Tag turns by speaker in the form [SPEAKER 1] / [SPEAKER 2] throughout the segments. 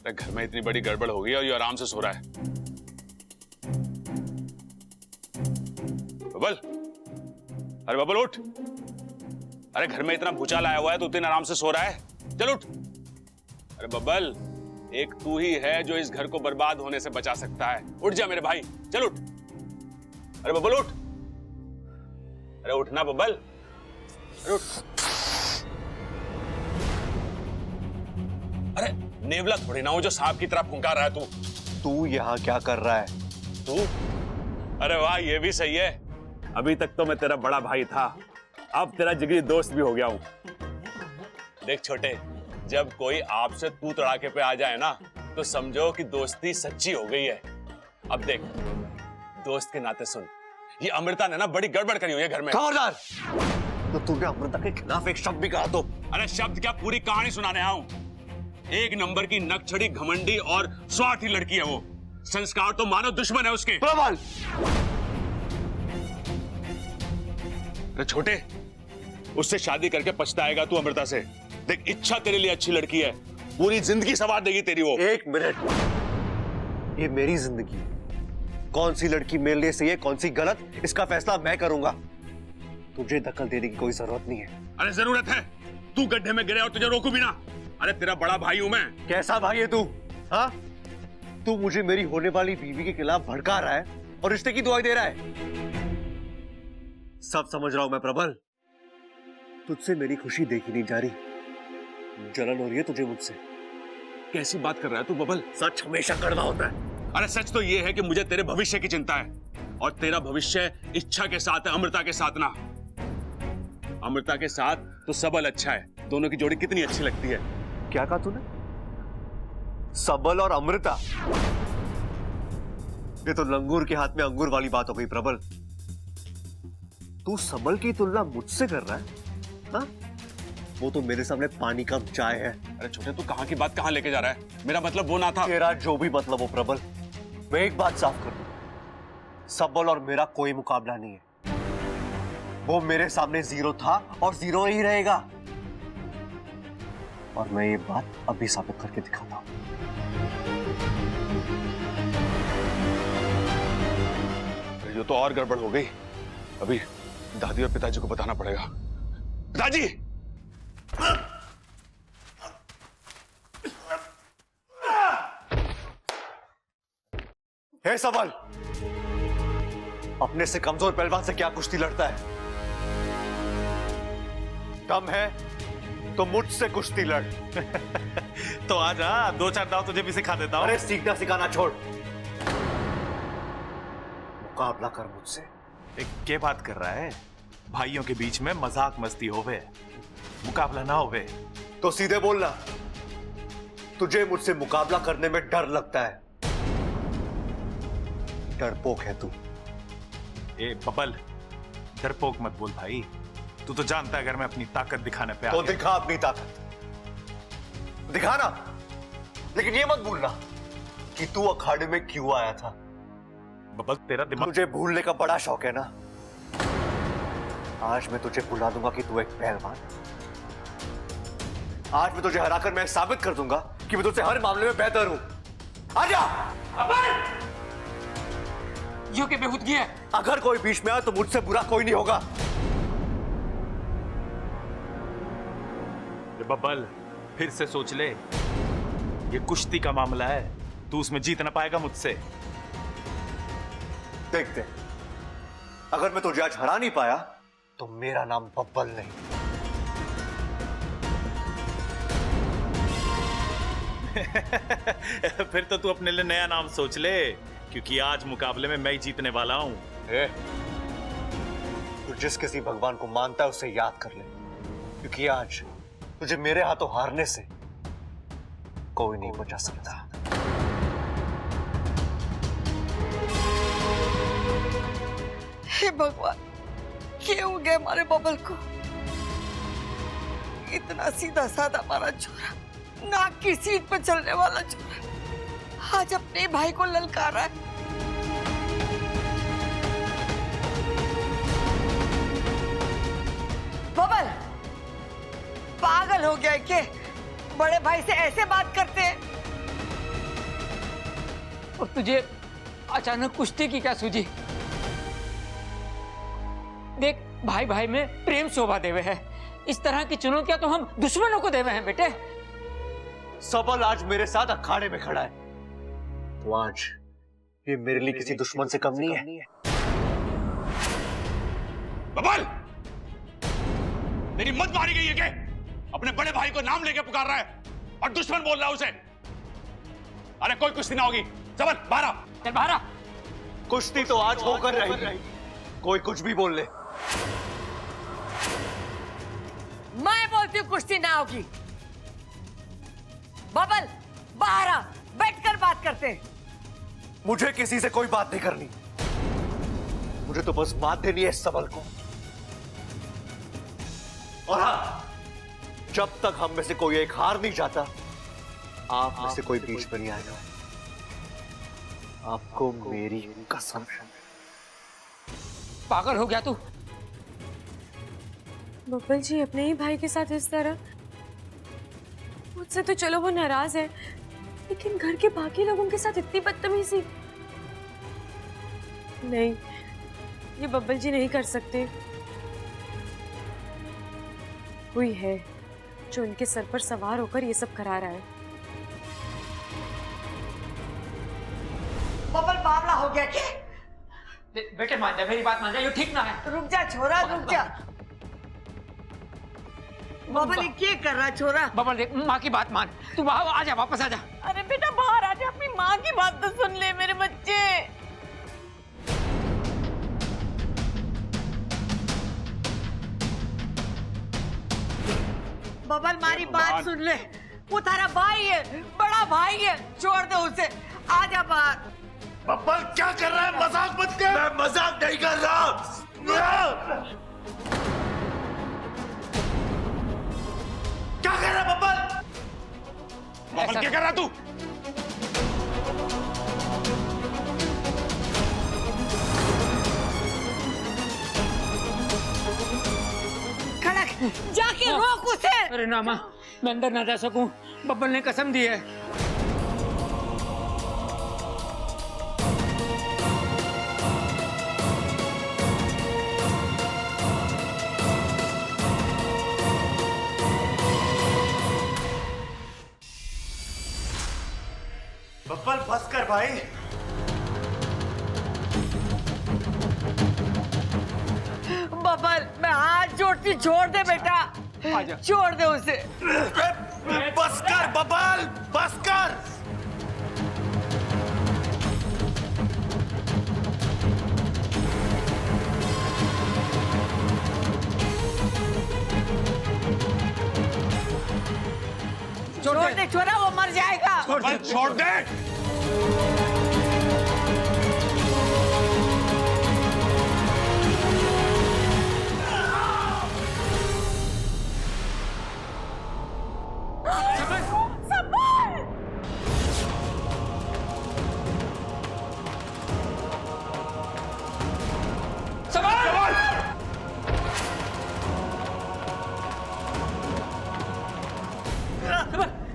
[SPEAKER 1] अरे घर में इतनी बड़ी गड़बड़ हो गई और ये आराम से सो रहा है। बबल, अरे बबल उठ। अरे घर में इतना भूचाल आया हुआ है तो इतने आराम से सो रहा है, चल उठ। अरे बबल, एक तू ही है जो इस घर को बर्बाद होने से बचा सकता है। उठ जा मेरे भाई, चल उठ। अरे बबल उठ। अरे उठना बबल, अरे उठ। अरे नेवला थोड़ी ना हो जो सांप की तरह फुंकार रहा है
[SPEAKER 2] तू यहाँ क्या कर रहा है?
[SPEAKER 1] तू? अरे वाह, ये भी सही है। अभी तक तो मैं तेरा बड़ा भाई था, अब तेरा जिगरी दोस्त भी हो गया हूं। देख छोटे, जब कोई आपसे तू तड़ाके पे आ जाए ना तो समझो कि दोस्ती सच्ची हो गई है। अब देख, दोस्त के नाते सुन, ये अमृता ने ना बड़ी गड़बड़ करी हुई है घर में।
[SPEAKER 2] खबरदार! तो तूने अमृता के खिलाफ एक शब्द भी कहा तो?
[SPEAKER 1] अरे शब्द क्या, पूरी कहानी सुनाने आया हूं। एक नंबर की नकछड़ी, घमंडी और स्वार्थी लड़की है वो। संस्कार तो मानो दुश्मन है उसके।
[SPEAKER 2] प्रबल!
[SPEAKER 1] अरे छोटे, उससे शादी करके पछताएगा तू अमृता से। देख, इच्छा तेरे लिए अच्छी लड़की है, पूरी जिंदगी संवार देगी तेरी वो।
[SPEAKER 2] एक मिनट, ये मेरी जिंदगी है। कौन सी लड़की मेरे लिए सही है, कौन सी गलत, इसका फैसला मैं करूंगा। तुझे दखल देने की कोई जरूरत नहीं है।
[SPEAKER 1] अरे जरूरत है, तू गड्ढे में गिरे और तुझे रोकू भी ना। अरे तेरा बड़ा भाई हूं मैं।
[SPEAKER 2] कैसा भाई है तू? हाँ, तू मुझे मेरी होने वाली बीवी के खिलाफ भड़का रहा है और रिश्ते की दुआई दे रहा है। सब समझ रहा हूं मैं प्रबल, तुझसे मेरी खुशी देखी नहीं जा रही। जलन हो रही है तुझे मुझसे।
[SPEAKER 1] कैसी बात कर रहा है तू बबल?
[SPEAKER 2] सच हमेशा कड़वा होता है।
[SPEAKER 1] अरे सच तो ये है कि मुझे तेरे भविष्य की चिंता है, और तेरा भविष्य इच्छा के साथ है, अमृता के साथ ना। अमृता के साथ तो सबल अच्छा है, दोनों की जोड़ी कितनी अच्छी लगती है।
[SPEAKER 2] क्या कहा तूने? सबल और अमृता? ये तो लंगूर के हाथ में अंगूर वाली बात हो गई प्रबल। तू सबल की तुलना मुझसे कर रहा है? हाँ? वो तो मेरे सामने पानी कम चाय है।
[SPEAKER 1] अरे छोटे, तू कहां की बात कहां लेके जा रहा है? मेरा मतलब वो ना था।
[SPEAKER 2] तेरा जो भी मतलब हो प्रबल, मैं एक बात साफ कर दूं, सबल और मेरा कोई मुकाबला नहीं है। वो मेरे सामने जीरो था और जीरो ही रहेगा, और मैं ये बात अभी साबित करके दिखाता हूं।
[SPEAKER 1] ये तो और गड़बड़ हो गई। अभी दादी और पिताजी को बताना पड़ेगा। पिताजी!
[SPEAKER 2] हे सबल, अपने से कमजोर पहलवान से क्या कुश्ती लड़ता है? दम है तो मुझसे कुश्ती लड़।
[SPEAKER 3] तो आजा, दो चार दाव तुझे भी सिखा देता हूं।
[SPEAKER 2] अरे सीखना सिखाना छोड़, मुकाबला कर मुझसे।
[SPEAKER 3] क्या बात कर रहा है? भाइयों के बीच में मजाक मस्ती होवे, मुकाबला ना होवे।
[SPEAKER 2] तो सीधे बोलना, तुझे मुझसे मुकाबला करने में डर लगता है। डरपोक है तू।
[SPEAKER 3] ए बबल, डरपोक मत बोल भाई। तू तो जानता है अगर मैं अपनी ताकत दिखाने पे
[SPEAKER 2] तो दिखा अपनी ताकत, दिखाना, लेकिन ये मत भूलना कि तू अखाड़े में क्यों आया था।
[SPEAKER 3] बबल तेरा दिमाग,
[SPEAKER 2] तुझे भूलने का बड़ा शौक है ना? आज मैं तुझे भुला दूंगा कि तू एक पहलवान। आज मैं तुझे हराकर मैं साबित कर दूंगा कि मैं तुझसे हर मामले में बेहतर हूं। आजा!
[SPEAKER 4] यो के बेहूदगी है।
[SPEAKER 2] अगर कोई बीच में आए तो मुझसे बुरा कोई नहीं होगा।
[SPEAKER 3] बबल फिर से सोच ले, ये कुश्ती का मामला है, तू उसमें जीत ना पाएगा मुझसे।
[SPEAKER 2] देखते, अगर मैं तुझे आज हरा नहीं पाया तो मेरा नाम बब्बल नहीं।
[SPEAKER 3] फिर तो तू अपने लिए नया नाम सोच ले, क्योंकि आज मुकाबले में मैं ही जीतने वाला हूं।
[SPEAKER 2] तू जिस किसी भगवान को मानता है उसे याद कर ले, क्योंकि आज तुझे मेरे हाथों हारने से कोई नहीं बचा सकता।
[SPEAKER 4] हे भगवान, क्या हो गया हमारे बबल को? इतना सीधा साधा हमारा छोरा, नाक की सीट पर चलने वाला छोरा, आज अपने भाई को ललकारा है। बबल पागल हो गया है क्या? बड़े भाई से ऐसे बात करते हैं?
[SPEAKER 5] और तुझे अचानक कुश्ती की क्या सूझी? देख, भाई भाई में प्रेम शोभा देवे है। इस तरह की चुनौतियां तो हम दुश्मनों को देवे हैं बेटे।
[SPEAKER 2] सबल आज मेरे साथ अखाड़े में खड़ा है, तो आज ये मेरे लिए किसी दुश्मन से कम नहीं है।
[SPEAKER 1] बबल, तेरी मत मारी गई है क्या? अपने बड़े भाई को नाम लेके पुकार रहा है और दुश्मन बोल रहा है उसे। अरे कोई कुश्ती ना होगी। सबल बाहर आ।
[SPEAKER 5] चल बाहर आ।
[SPEAKER 2] कुश्ती तो आज होकर रही, कोई कुछ भी बोल ले।
[SPEAKER 4] मैं बोलती हूँ कुश्ती ना होगी। बबल बाहर आ, बैठकर बात करते हैं।
[SPEAKER 2] मुझे किसी से कोई बात नहीं करनी, मुझे तो बस बात देनी है सबल को। और हाँ, जब तक हम में से कोई एक हार नहीं जाता, आप में से कोई बीच में नहीं आएगा। आपको मेरी कसम।
[SPEAKER 5] पागल हो गया तू?
[SPEAKER 6] बब्बल जी अपने ही भाई के साथ इस तरह? मुझसे तो चलो वो नाराज है, लेकिन घर के बाकी लोगों के साथ इतनी बदतमीजी नहीं, ये बब्बल जी नहीं कर सकते। कोई है जो उनके सर पर सवार होकर ये सब करा रहा है।
[SPEAKER 4] बबल बावला हो गया क्या?
[SPEAKER 5] बेटे मान जा, मेरी बात मान जा, ये ठीक ना है।
[SPEAKER 4] रुक जा छोरा, रुक जा। बबल ये क्या कर रहा है छोरा?
[SPEAKER 5] बबल देख, माँ की बात मान, तू बाहर आ जा, वापस आ जा।
[SPEAKER 4] अरे बेटा बाहर आ जा, अपनी माँ की बात तो सुन ले मेरे बच्चे। बबल मारी बात सुन ले, वो तारा भाई है, बड़ा भाई है, छोड़ दे उसे, आ जा बाहर।
[SPEAKER 3] बब्बल क्या कर रहा है? मजाक मत कर। मैं मजाक नहीं कर रहा। क्या कर रहा है बब्बल?
[SPEAKER 1] बबल क्या कर रहा तू?
[SPEAKER 4] खड़क जाके रोक उसे।
[SPEAKER 5] अरे ना माँ, मैं अंदर ना जा सकूं, बब्बल ने कसम दी है।
[SPEAKER 3] बब्बल बस कर भाई।
[SPEAKER 4] बबल मैं हाथ जोड़ती, छोड़ दे बेटा, छोड़ दे उसे।
[SPEAKER 3] बस कर बब्बल, बस कर।
[SPEAKER 4] छोड़ दे छोरा, वो मर जाएगा।
[SPEAKER 1] बबल छोड़ दे।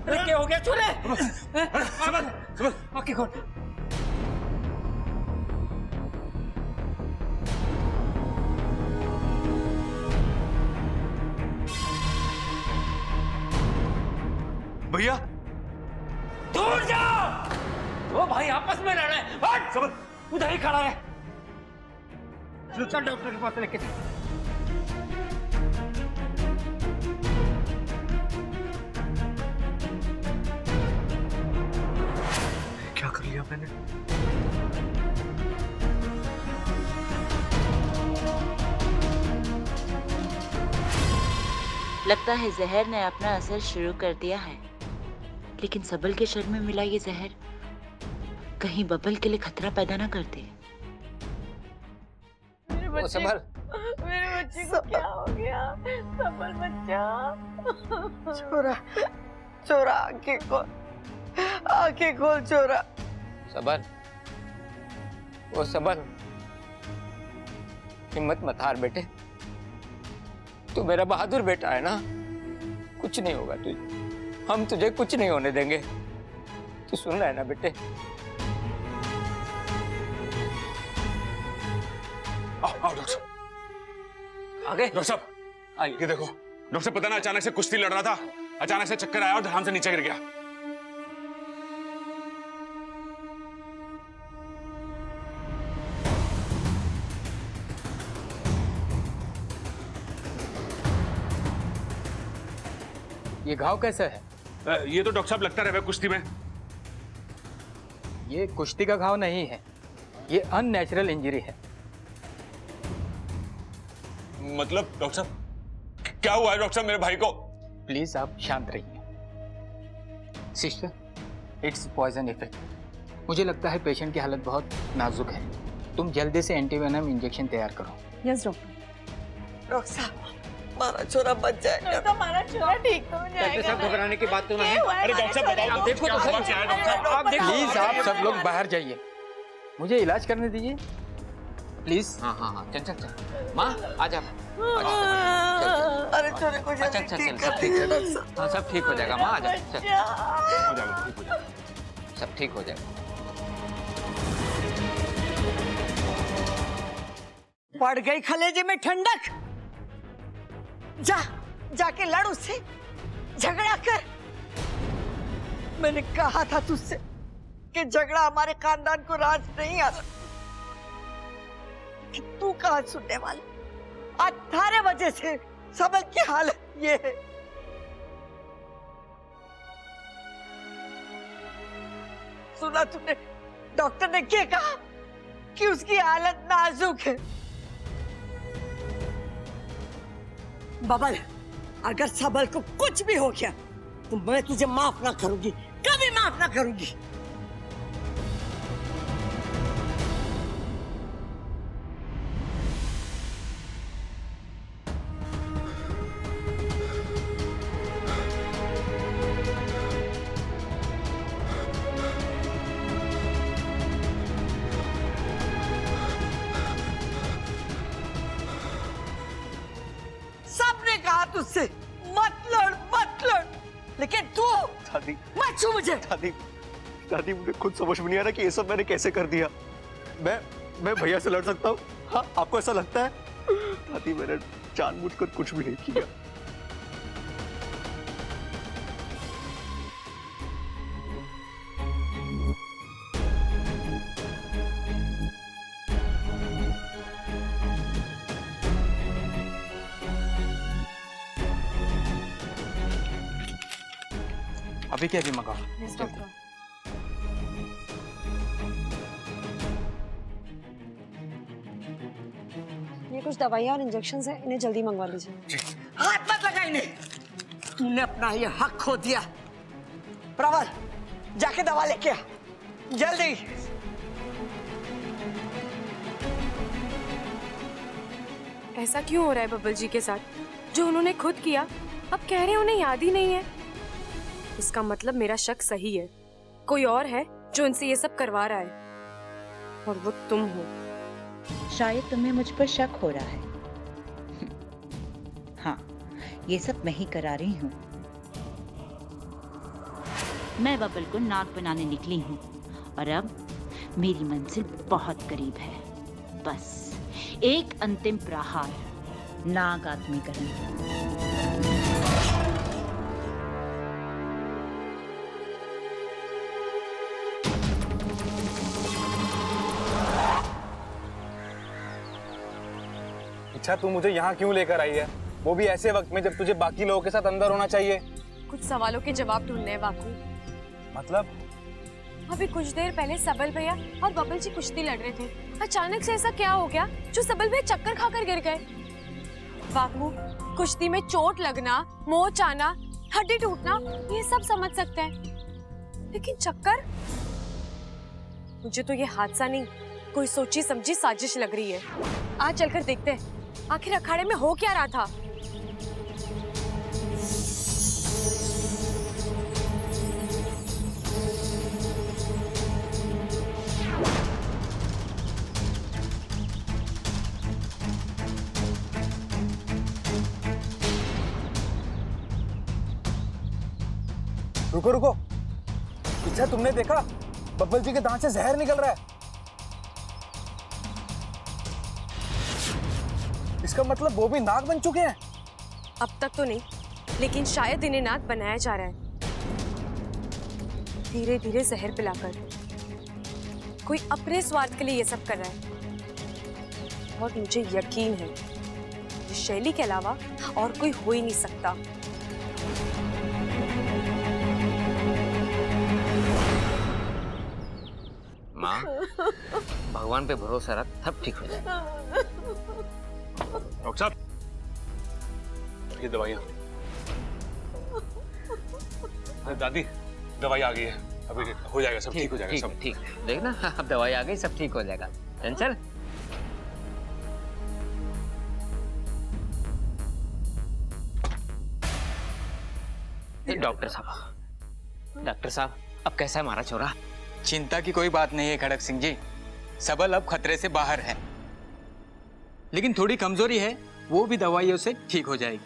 [SPEAKER 5] अरे क्या हो गया छोरे? आंखें खोल।
[SPEAKER 2] भैया
[SPEAKER 5] दूर जाओ, दो भाई आपस में लड़ रहे हैं। हट, सबल उधर ही खड़ा है। चल डॉक्टर के पास लेके चल।
[SPEAKER 2] क्या कर लिया मैंने?
[SPEAKER 7] लगता है जहर ने अपना असर शुरू कर दिया है, लेकिन सबल के शरीर में मिला ये जहर कहीं बबल के लिए खतरा पैदा ना कर दे।
[SPEAKER 5] सबल,
[SPEAKER 4] मेरे बच्चे को क्या हो गया? सबल बच्चा, छोरा छोरा आंखें खोल, आंखें खोल छोरा।
[SPEAKER 5] सबल, वो सबल, हिम्मत मत हार बेटे, तू मेरा बहादुर बेटा है ना, कुछ नहीं होगा तुझे, हम तुझे कुछ नहीं होने देंगे। तू सुन रहा है ना बेटे?
[SPEAKER 1] आओ डॉक्टर साहब।
[SPEAKER 5] आगे
[SPEAKER 1] डॉक्टर साहब
[SPEAKER 5] आइए।
[SPEAKER 1] ये देखो डॉक्टर साहब, पता ना अचानक से कुश्ती लड़ रहा था, अचानक से चक्कर आया और धड़ाम से नीचे गिर गया।
[SPEAKER 5] ये घाव कैसा है?
[SPEAKER 1] ये तो डॉक्टर साहब लगता रहे कुश्ती में।
[SPEAKER 5] ये कुश्ती का घाव नहीं है, ये अननेचुरल इंजरी है।
[SPEAKER 1] मतलब डॉक्टर साहब क्या हुआ है डॉक्टर साहब मेरे भाई को?
[SPEAKER 5] प्लीज आप शांत रहिए। Sister, it's poison effect. मुझे लगता है पेशेंट की हालत बहुत नाजुक है। तुम जल्दी से एंटीवेनम इंजेक्शन तैयार करो।
[SPEAKER 6] Yes doctor.
[SPEAKER 4] डॉक्टर साहब हमारा छोरा बच जाएगा।
[SPEAKER 8] तो हमारा छोरा ठीक तो हो जाएगा।
[SPEAKER 5] घबराने की बात तो नहीं है।
[SPEAKER 1] अरे डॉक्टर साहब बताओ,
[SPEAKER 5] आप देखो तो सही।
[SPEAKER 1] क्या है डॉक्टर साहब?
[SPEAKER 5] आप देखो प्लीज, आप सब लोग बाहर जाइए, मुझे इलाज करने दीजिए प्लीज। हाँ हाँ हाँ, चल चल चल माँ, आ जा।
[SPEAKER 4] अरे छोरे को
[SPEAKER 5] अच्छा
[SPEAKER 4] जल्दी
[SPEAKER 5] अच्छा
[SPEAKER 4] ठीक
[SPEAKER 5] चल,
[SPEAKER 4] कर
[SPEAKER 5] सब ठीक
[SPEAKER 4] दीजिए
[SPEAKER 5] है।
[SPEAKER 4] डॉक्टर साहब।
[SPEAKER 5] हाँ सब ठीक हो जाएगा माँ, आ जा। चल,
[SPEAKER 1] हो जाएगा, ठीक हो जाएगा।
[SPEAKER 5] सब ठीक हो जाएगा।
[SPEAKER 4] पड़ गई खलेजे में ठंडक। जा जाके लड़ उससे, झगड़ा कर। मैंने कहा था तुझसे कि झगड़ा हमारे खानदान को राज नहीं आता। कि तू कहाँ सुनने वाला? 18 बजे से सबल की हालत ये है। सुना तुमने डॉक्टर ने क्या कहा कि उसकी हालत नाजुक है। बबल, अगर सबल को कुछ भी हो गया तो मैं तुझे माफ ना करूंगी, कभी माफ ना करूंगी। सबने कहा तुझसे मत लड़, लेकिन तू
[SPEAKER 2] दादी,
[SPEAKER 4] मत छू मुझे।
[SPEAKER 2] दादी, दादी मुझे खुद समझ में नहीं आ रहा कि ये सब मैंने कैसे कर दिया। मैं भैया से लड़ सकता हूँ? हाँ, आपको ऐसा लगता है? दादी मैंने जानबूझकर कुछ भी नहीं किया।
[SPEAKER 5] अभी क्या भी मंगाओ।
[SPEAKER 6] Yes doctor. ये कुछ दवाइयाँ और इंजेक्शन है, इन्हें जल्दी मंगवा लीजिए।
[SPEAKER 4] हाथ मत लगा इन्हें, तूने अपना ये हक खो दिया। प्रबल, जाके दवा लेके आ जल्दी।
[SPEAKER 6] ऐसा क्यों हो रहा है बब्बल जी के साथ? जो उन्होंने खुद किया, अब कह रहे हैं उन्हें याद ही नहीं है। इसका मतलब मेरा शक सही है, कोई और है जो इनसे ये सब करवा रहा है, और वो तुम हो।
[SPEAKER 7] शायद तुम्हें मुझ पर शक हो रहा है। हाँ, ये सब मैं ही करा रही हूँ। मैं बबल को नाग बनाने निकली हूँ और अब मेरी मंजिल बहुत करीब है। बस एक अंतिम प्रहार, नाग आत्मीकरण।
[SPEAKER 9] अच्छा, तू मुझे यहाँ क्यों लेकर आई है? वो भी ऐसे वक्त में जब तुझे बाकी लोगों के साथ अंदर होना चाहिए।
[SPEAKER 6] कुछ सवालों के जवाब ढूंढने हैं बाकू।
[SPEAKER 9] मतलब?
[SPEAKER 6] अभी कुछ देर पहले सबल भैया और बबल जी कुश्ती लड़ रहे थे। अचानक से ऐसा क्या हो गया जो सबल भैया चक्कर खाकर गिर गए? बाकू, कुश्ती में चोट लगना, मोच आना, हड्डी टूटना, ये सब समझ सकते हैं, लेकिन चक्कर? मुझे तो ये हादसा नहीं, कोई सोची समझी साजिश लग रही है। आज चलकर देखते हैं आखिर अखाड़े में हो क्या रहा था।
[SPEAKER 9] रुको रुको, अच्छा तुमने देखा बब्बल जी के दांत से जहर निकल रहा है। इसका मतलब वो भी नाग बन चुके हैं।
[SPEAKER 6] अब तक तो नहीं, लेकिन शायद इन्हें नाग बनाया जा रहा है, धीरे धीरे जहर पिलाकर। कोई अपने स्वार्थ के लिए ये सब कर रहा है, और मुझे यकीन है ये शैली के अलावा और कोई हो ही नहीं सकता।
[SPEAKER 5] माँ, भगवान पे भरोसा रख, सब ठीक हो जाएगा।
[SPEAKER 1] डॉक्टर साहब, ये दवाइयाँ। अरे दादी, दवाई आ गई है, अभी हो जाएगा, सब ठीक हो जाएगा सब।
[SPEAKER 5] ठीक, देखना अब दवाई आ गई, सब ठीक हो जाएगा। चल डॉक्टर साहब, अब कैसा है हमारा छोरा?
[SPEAKER 10] चिंता की कोई बात नहीं है खड़क सिंह जी, सबल अब खतरे से बाहर है, लेकिन थोड़ी कमजोरी है, वो भी दवाइयों से ठीक हो जाएगी।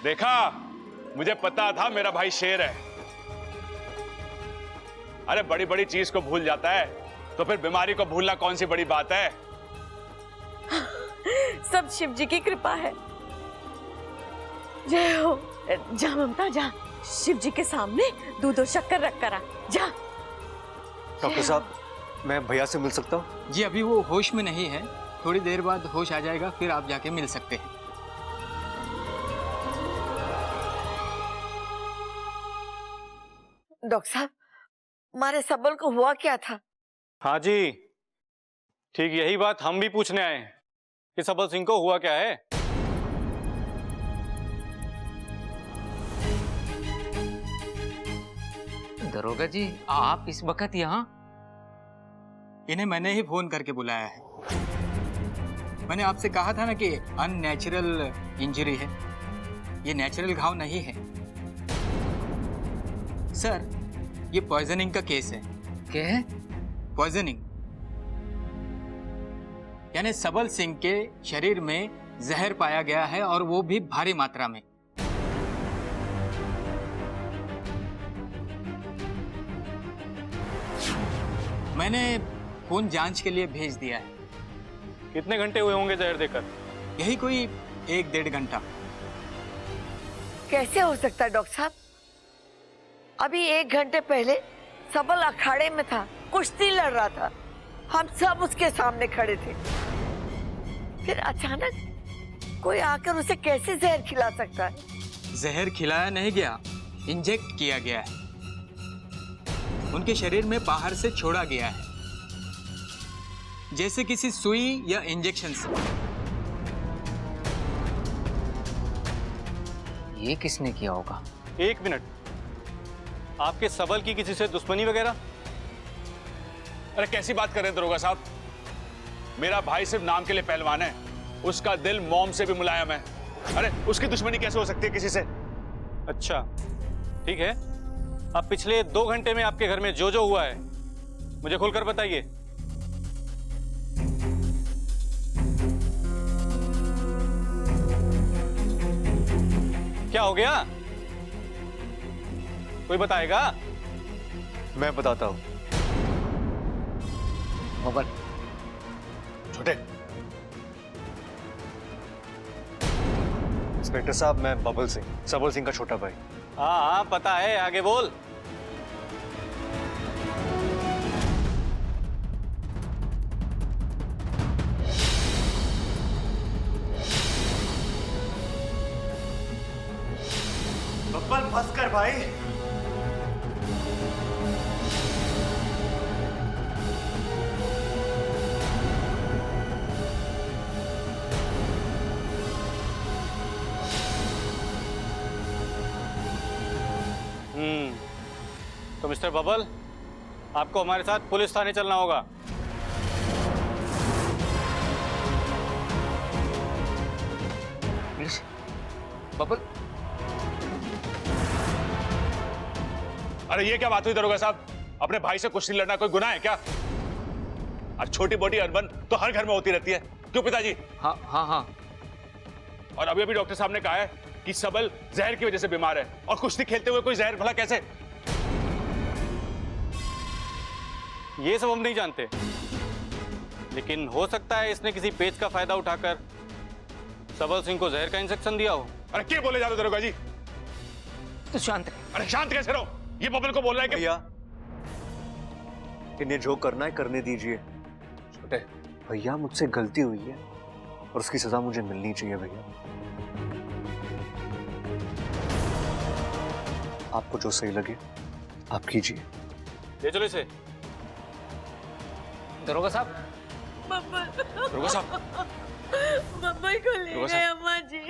[SPEAKER 1] देखा, मुझे पता था मेरा भाई शेर है। अरे बड़ी बड़ी चीज को भूल जाता है, तो फिर बीमारी को भूलना कौन सी बड़ी बात है?
[SPEAKER 4] सब शिव जी की कृपा है। जय हो। जा ममता जा, शिव जी के सामने दूध और शक्कर रख कर आ जा।
[SPEAKER 2] डॉक्टर साहब, मैं भैया से मिल सकता हूँ?
[SPEAKER 10] जी अभी वो होश में नहीं है, थोड़ी देर बाद होश आ जाएगा, फिर आप जाके मिल सकते हैं।
[SPEAKER 4] डॉक्टर साहब, हमारे सबल को हुआ क्या था?
[SPEAKER 9] हाँ जी, ठीक यही बात हम भी पूछने आए हैं कि सबल सिंह को हुआ क्या है।
[SPEAKER 5] दरोगा जी, आप इस वक्त यहाँ?
[SPEAKER 10] इन्हें मैंने ही फोन करके बुलाया है। मैंने आपसे कहा था ना कि अननेचुरल इंजरी है, ये नेचुरल घाव नहीं है। सर, ये पॉइजनिंग का केस है।
[SPEAKER 5] क्या है?
[SPEAKER 10] पॉइजनिंग यानी सबल सिंह के शरीर में जहर पाया गया है, और वो भी भारी मात्रा में। मैंने खून जांच के लिए भेज दिया है।
[SPEAKER 9] कितने घंटे हुए होंगे जहर देकर?
[SPEAKER 10] यही कोई 1-1.5 घंटा।
[SPEAKER 4] कैसे हो सकता है डॉक्टर साहब? अभी 1 घंटे पहले सबल अखाड़े में था, कुश्ती लड़ रहा था, हम सब उसके सामने खड़े थे। फिर अचानक कोई आकर उसे कैसे जहर खिला सकता है?
[SPEAKER 10] जहर खिलाया नहीं गया, इंजेक्ट किया गया है। उनके शरीर में बाहर से छोड़ा गया है, जैसे किसी सुई या इंजेक्शन से।
[SPEAKER 5] ये किसने किया होगा?
[SPEAKER 9] 1 मिनट, आपके सबल की किसी से दुश्मनी वगैरह?
[SPEAKER 1] अरे कैसी बात कर रहे हैं दरोगा साहब? मेरा भाई सिर्फ नाम के लिए पहलवान है, उसका दिल मोम से भी मुलायम है। अरे उसकी दुश्मनी कैसे हो सकती है किसी से?
[SPEAKER 9] अच्छा ठीक है, अब पिछले 2 घंटे में आपके घर में जो जो हुआ है मुझे खुलकर बताइए। क्या हो गया? कोई बताएगा?
[SPEAKER 2] मैं बताता हूँ।
[SPEAKER 5] बबल,
[SPEAKER 1] छोटे,
[SPEAKER 2] इंस्पेक्टर साहब, मैं बबल सिंह, सबल सिंह का छोटा भाई।
[SPEAKER 9] हाँ हाँ पता है, आगे बोल।
[SPEAKER 2] बब्बल फंस कर भाई।
[SPEAKER 9] तो मिस्टर बबल, आपको हमारे साथ पुलिस थाने चलना होगा।
[SPEAKER 5] पुलिस? बबल,
[SPEAKER 1] अरे ये क्या बात हुई दरोगा साहब? अपने भाई से कुश्ती लड़ना कोई गुनाह है क्या? और छोटी मोटी अनबन तो हर घर में होती रहती है, क्यों पिताजी?
[SPEAKER 5] हाँ हाँ हाँ।
[SPEAKER 1] और अभी अभी डॉक्टर साहब ने कहा है कि सबल जहर की वजह से बीमार है, और कुश्ती खेलते हुए कोई जहर भला कैसे?
[SPEAKER 9] ये सब हम नहीं जानते, लेकिन हो सकता है इसने किसी पेच का फायदा उठाकर सबल सिंह को जहर का इंजेक्शन दिया हो।
[SPEAKER 1] अरे क्या बोले जा रहे हो दरोगा जी?
[SPEAKER 10] तो शांत रहे।
[SPEAKER 1] अरे शांत कैसे रहो? ये बबल को बोल रहा है कि
[SPEAKER 2] भैया इन्हें जो करना है करने दीजिए।
[SPEAKER 10] छोटे,
[SPEAKER 2] भैया मुझसे गलती हुई है और उसकी सजा मुझे मिलनी चाहिए भैया। आपको जो सही लगे आप कीजिए।
[SPEAKER 9] ले चलो इसे।
[SPEAKER 10] दरोगा साहब,
[SPEAKER 9] दरोगा साहब,
[SPEAKER 8] बब्बल को ले
[SPEAKER 9] दरोगा
[SPEAKER 8] गए
[SPEAKER 9] साहब।
[SPEAKER 8] अम्मा जी।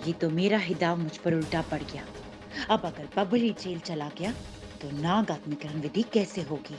[SPEAKER 7] ये तो मेरा ही दाव मुझ पर उल्टा पड़ गया। अब अगर बबल ही जेल चला गया तो नाग आत्मीकरण विधि कैसे होगी?